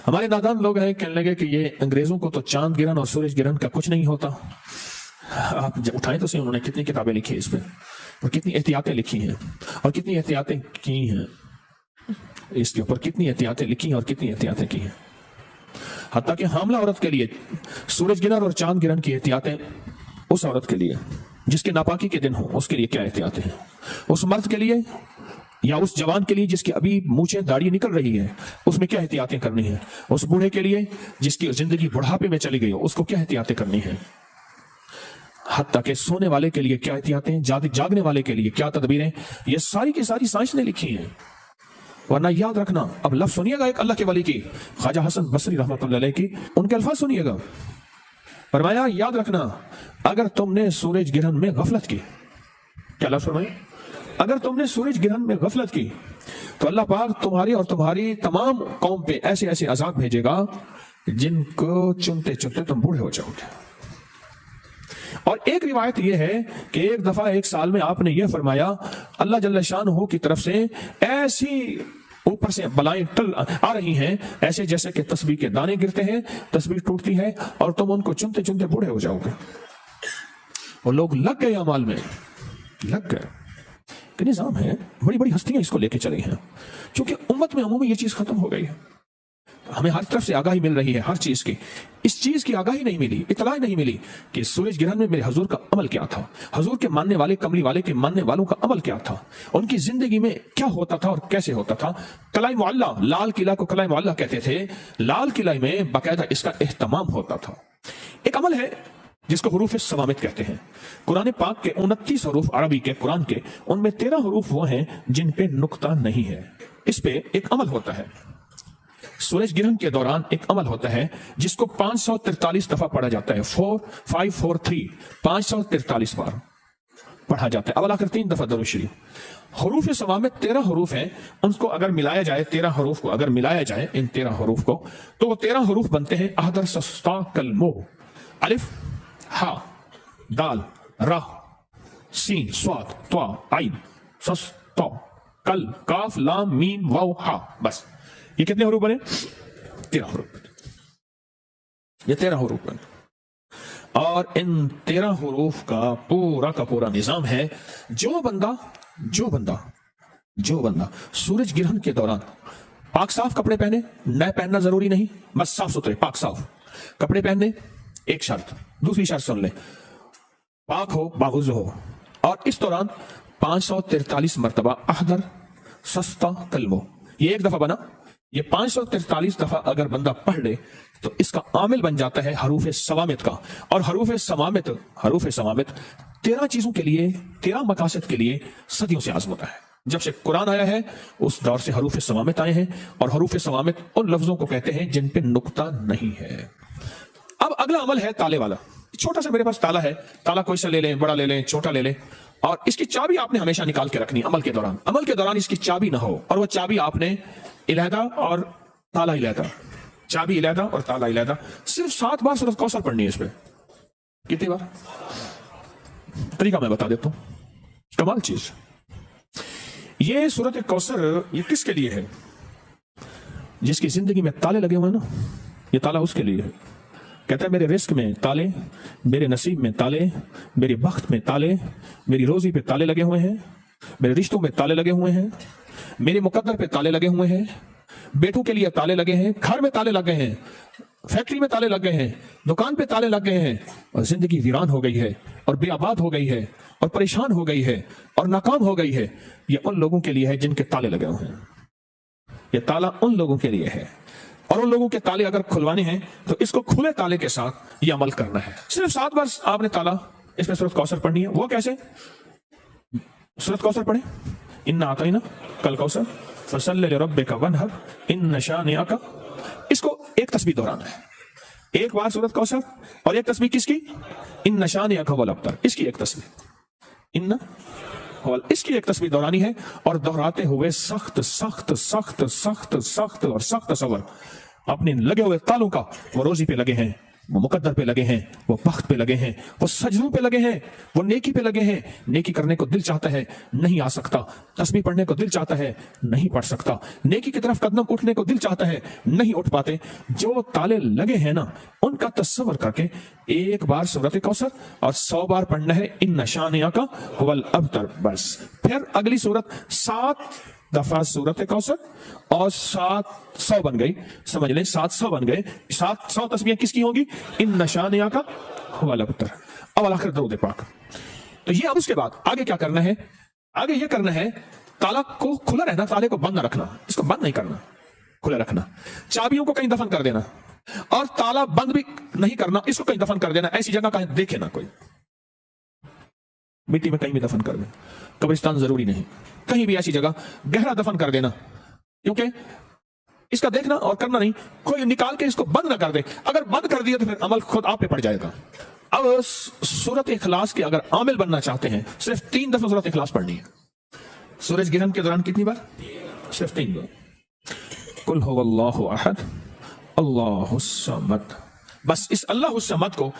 ہمارے نادان لوگ ہیں کہنے لگے کہ یہ انگریزوں کو تو چاند گرہن اور سورج گرہن کا کچھ نہیں ہوتا. آپ جب اٹھائیں تو صحیح، انہوں نے کتنی کتابیں لکھی ہیں اس پہ، اور کتنی احتیاطیں لکھی ہیں، اور کتنی احتیاطیں کی ہیں اس کے اوپر، کتنی احتیاطیں لکھی ہیں اور کتنی احتیاطیں کی ہیں. حتیٰ کہ حاملہ عورت کے لیے سورج گرہن اور چاند گرہن کی احتیاطیں، اس عورت کے لیے جس کے ناپاکی کے دن ہوں اس کے لیے کیا احتیاطیں ہیں، اس مرد کے لیے یا اس جوان کے لیے جس کی ابھی مونچھیں داڑھی نکل رہی ہے اس میں کیا احتیاطیں کرنی ہیں، اس بوڑھے کے لیے جس کی زندگی بڑھاپے میں چلی گئی ہو اس کو کیا احتیاطیں کرنی ہیں، حتیٰ کہ سونے والے کے لیے کیا احتیاطیں، جاگنے والے کے لیے کیا تدبیریں، یہ ساری کی ساری سائنس نے لکھی ہیں. ورنہ یاد رکھنا، اب لفظ سنیے گا ایک اللہ کے ولی کی، خواجہ حسن بصری رحمۃ اللہ علیہ کی، ان کے الفاظ سنیے گا. فرمایا یاد رکھنا اگر تم نے سورج گرہن میں غفلت کی، کیا لفظ فرمایا، اگر تم نے سورج گرہن میں غفلت کی تو اللہ پاک تمہاری اور تمہاری تمام قوم پہ ایسے ایسے عذاب بھیجے گا جن کو چنتے چنتے تم بوڑھے ہو جاؤ گے. اور ایک روایت یہ ہے کہ ایک دفعہ ایک سال میں آپ نے یہ فرمایا اللہ جل شانہ کی طرف سے ایسی اوپر سے بلائیں آ رہی ہیں ایسے جیسے کہ تسبیح کے دانے گرتے ہیں، تسبیح ٹوٹتی ہے اور تم ان کو چنتے چنتے بوڑھے ہو جاؤ گے. اور لوگ لگ گئے اعمال میں، لگ گئے کہ نظام ہے، بڑی بڑی ہستیاں اس کو لے کے چلی ہیں، چونکہ امت میں عمومی یہ چیز ختم ہو گئی ہے. ہمیں ہر طرف سے آگاہی مل رہی ہے ہر چیز کی، اس چیز کی آگاہی نہیں ملی، اطلاع نہیں ملی کہ سورج گرہن میں میرے حضور کا عمل کیا تھا، حضور کے ماننے والے کملی والے کے ماننے والوں کا عمل کیا تھا، ان کی زندگی میں کیا ہوتا تھا اور کیسے ہوتا تھا. قلعہ معلیٰ، لال قلعہ کو قلعہ معلیٰ کہتے تھے، لال قلعہ میں باقاعدہ اس کا اہتمام ہوتا تھا. ایک عمل ہے جس کو حروف صوامت کہتے ہیں. قرآن پاک کے 29 حروف عربی کے قرآن کے، ان میں 13 حروف وہ ہیں جن پہ نقطہ نہیں ہے. اس پہ ایک عمل ہوتا ہے، سورج گرہن کے دوران ایک عمل ہوتا ہے جس کو 543 دفعہ پڑھا جاتا ہے. 4543 543 بار پڑھا جاتا ہے، اول آخر 3 دفعہ درود شریف. حروف صوامت 13 حروف ہیں، ان کو اگر ملایا جائے، 13 حروف کو اگر ملایا جائے، ان 13 حروف کو، تو وہ 13 حروف بنتے ہیں احدر سستا کلمو، الف ہا دال را سین صاد طا عین سس تا کل کاف لام میم واو ہا. بس یہ کتنے حروف بنے؟ 13 حروف. یہ 13 حروف بنے، اور ان 13 حروف کا پورا نظام ہے. جو بندہ سورج گرہن کے دوران پاک صاف کپڑے پہنے، نئے پہننا ضروری نہیں، بس صاف ستھرے پاک صاف کپڑے پہننے، ایک شرط. دوسری شرط سن لیں، پاک ہو، باغوض ہو، اور اس دوران 543 مرتبہ احدر سستا کلمو. یہ ایک دفعہ بنا، یہ 543 دفعہ اگر بندہ پڑھ لے تو اس کا عامل بن جاتا ہے حروف صوامت کا. اور حروف صوامت 13 چیزوں کے لیے، 13 مقاصد کے لیے صدیوں سے عزم ہوتا ہے. جب سے قرآن آیا ہے اس دور سے حروف صوامت آئے ہیں، اور حروف صوامت ان لفظوں کو کہتے ہیں جن پہ نقطہ نہیں ہے. اب اگلا عمل ہے تالے والا. چھوٹا سا میرے پاس تالا ہے، تالا کوئی سا لے لیں، بڑا لے لیں، چھوٹا لے لیں، اور اس کی چابی آپ نے ہمیشہ نکال کے رکھنی عمل کے دوران اس کی چابی نہ ہو، اور وہ چابی آپ نے علیحدہ اور تالا علیحدہ، چابی علیحدہ اور تالا علیحدہ. صرف 7 بار سورۃ کوثر پڑھنی ہے. اس پہ کتنی بار؟ طریقہ میں بتا دیتا ہوں، کمال چیز. یہ سورۃ کوثر یہ کس کے لیے ہے؟ جس کی زندگی میں تالے لگے ہوئے ہیں نا، یہ تالا اس کے لیے ہے. کہتا ہے میرے رزق میں تالے، میرے نصیب میں تالے، میرے بخت میں تالے، میری روزی پہ تالے لگے ہوئے ہیں، میرے رشتوں میں تالے لگے ہوئے ہیں، میرے مقدر پہ تالے لگے ہوئے ہیں، بیٹوں کے لیے تالے لگے ہیں، گھر میں تالے لگے ہیں، فیکٹری میں تالے لگے ہیں، دکان پہ تالے لگے ہیں، اور زندگی ویران ہو گئی ہے، اور بے آباد ہو گئی ہے، اور پریشان ہو گئی ہے، اور ناکام ہو گئی ہے. یہ ان لوگوں کے لیے ہے جن کے تالے لگے ہوئے ہیں. یہ تالا ان لوگوں کے لیے ہے، اور ان لوگوں کے تالے اگر کھلوانے ہیں تو اس کو کھلے تالے کے ساتھ یہ عمل کرنا ہے. صرف 7 بار آپ نے تالا اس میں سورۃ کوثر پڑھنی ہے. وہ کیسے؟ سورۃ کوثر پڑھیں، انا اعطینا کل کوثر فصلی لربک وانحر ان شانئک. اس کو ایک تسبیح دہرانا ہے. ایک بار سورۃ کوثر، اور ایک تسبیح کس کی؟ ان شانئک هو الابتر. اس کی ایک تسبیح اس کی ایک تسبیح دہرانی ہے، اور دہراتے ہوئے سخت سخت سخت سخت سخت اور سخت تصور اپنے لگے ہوئے تالوں کا، وہ روزی پہ لگے ہیں، وہ مقدر پہ لگے ہیں, وہ بخت پہ لگے ہیں, وہ سجدوں پہ لگے ہیں, وہ نیکی پہ لگے ہیں. نیکی کرنے کو دل چاہتا ہے نہیں آ سکتا, تسبیح پڑھنے کو دل چاہتا ہے نہیں پڑھ سکتا, نیکی کی طرف قدم اٹھنے کو دل چاہتا ہے نہیں اٹھ پاتے. جو تالے لگے ہیں نا, ان کا تصور کر کے ایک بار سورۃ کوثر اور 100 بار پڑھنا ہے ان شانئک هو الابتر بس. پھر اگلی سورت 7 دفعہ سورۃ کوثر اور 700 بن گئی, سمجھ لیں 700 بن گئے. 700 تسبیحیں کس کی ہوں گی؟ ان شانئک هو الابتر. اول آخر درود پاک. تو یہ اب اس کے بعد آگے کیا کرنا ہے؟ آگے یہ کرنا ہے تالا کو کھلا رہنا, تالے کو بند نہ رکھنا, اس کو بند نہیں کرنا, کھلا رکھنا. چابیوں کو کہیں دفن کر دینا, اور تالا بند بھی نہیں کرنا, اس کو کہیں دفن کر دینا. ایسی جگہ کہیں دیکھے نہ کوئی, مٹی میں کہیں بھی دفن کر دیں, قبرستان ضروری نہیں, کہیں بھی ایسی جگہ گہرا دفن کر دینا, کیونکہ اس کا دیکھنا اور کرنا نہیں. کوئی نکال کے اس کو بند نہ کر دے, اگر بند کر دیا تو پھر عمل خود آپ پہ پڑ جائے گا. اب سورۃ اخلاص کے اگر عامل بننا چاہتے ہیں, صرف 3 دفعہ سورۃ اخلاص پڑھنی ہے. سورج گرہن کے دوران کتنی بار؟ صرف 3 بار. قل هو اللہ احد اللہ الصمد. بس اس اللہ الصمد کو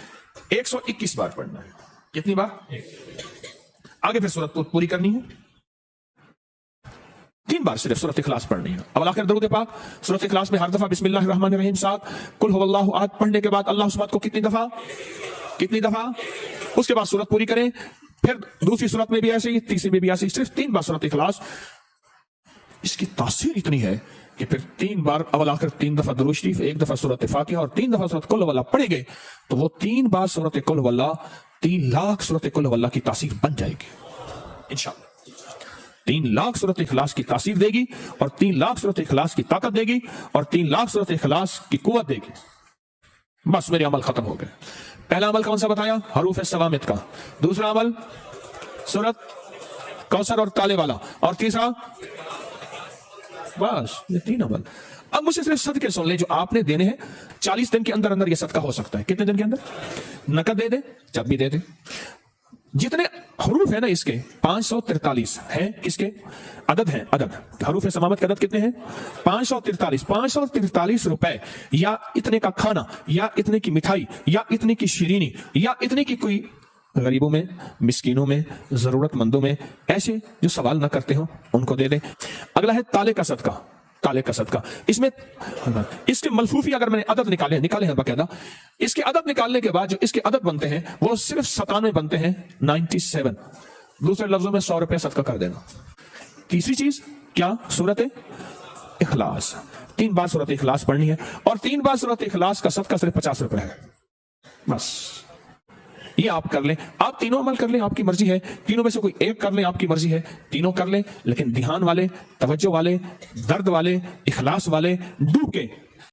121 بار پڑھنا ہے. کتنی بار؟ آگے پھر سورت پوری کرنی ہے, 3 بار صرف سورۃ اخلاص پڑھنی ہے. اول آخر درود پاک. سورۃ اخلاص میں ہر دفعہ بسم اللہ الرحمن الرحیم 7, قل هو اللہ احد پڑھنے کے بعد اللہ الصمد کو کتنی دفعہ, اس کے بعد سورت پوری کریں. پھر دوسری سورت میں بھی ایسے ہی, تیسری میں بھی ایسے ہی, صرف 3 بار سورۃ اخلاص. اس کی تاثیر اتنی ہے کہ پھر 3 بار اول آخر 3 دفعہ درود شریف, 1 دفعہ سورۃ فاتحہ اور 3 دفعہ سورۃ قل هو اللہ پڑھیں گے تو وہ 3 بار سورۃ قل هو اللہ 3 لاکھ سورۃ قل هو اللہ کی تاثیر بن جائے گی انشاءاللہ. 3 لاکھ سورۃ اخلاص کی تاثیر دے گی, اور 3 لاکھ سورۃ اخلاص کی طاقت دے گی, اور 3 لاکھ سورۃ اخلاص کی قوت دے گی. بس میرے عمل ختم ہو گئے. پہلا عمل کون سا بتایا؟ حروف سوامت کا. دوسرا عمل سورۃ کوثر اور تالے والا, اور تیسرا بس یہ 3 عمل. اب مجھ سے صرف صدقے سن لیں جو آپ نے دینے ہیں. 40 دن کے اندر اندر یہ صدقہ ہو سکتا ہے. کتنے دن کے اندر؟ نقد دے دے, جب بھی دے دے. جتنے حروف ہیں نا اس کے 543 ہیں, کس کے عدد ہیں, عدد حروف سمامت کے عدد کتنے ہیں؟ 543 روپے, یا اتنے کا کھانا, یا اتنے کی مٹھائی, یا اتنے کی شیرینی, یا اتنے کی کوئی غریبوں میں, مسکینوں میں, ضرورت مندوں میں, ایسے جو سوال نہ کرتے ہوں ان کو دے دیں. اگلا ہے تالے کا صدقہ. تالے کا صدقہ, اس میں اس کے ملفوفی اگر میں نے عدد نکالے ہیں باقاعدہ, اس کے عدد نکالنے کے بعد جو اس کے عدد بنتے ہیں وہ صرف 97 بنتے ہیں, 97. دوسرے لفظوں میں 100 روپے صدقہ کر دینا. تیسری چیز کیا؟ سورۃ اخلاص. 3 بار سورۃ اخلاص پڑھنی ہے, اور 3 بار سورۃ اخلاص کا صدقہ صرف 50 روپے ہے. بس یہ آپ کر لیں. آپ تینوں عمل کر لیں, آپ کی مرضی ہے. تینوں میں سے کوئی ایک کر لیں, آپ کی مرضی ہے. تینوں کر لیں, لیکن دھیان والے, توجہ والے, درد والے, اخلاص والے, ڈوب کے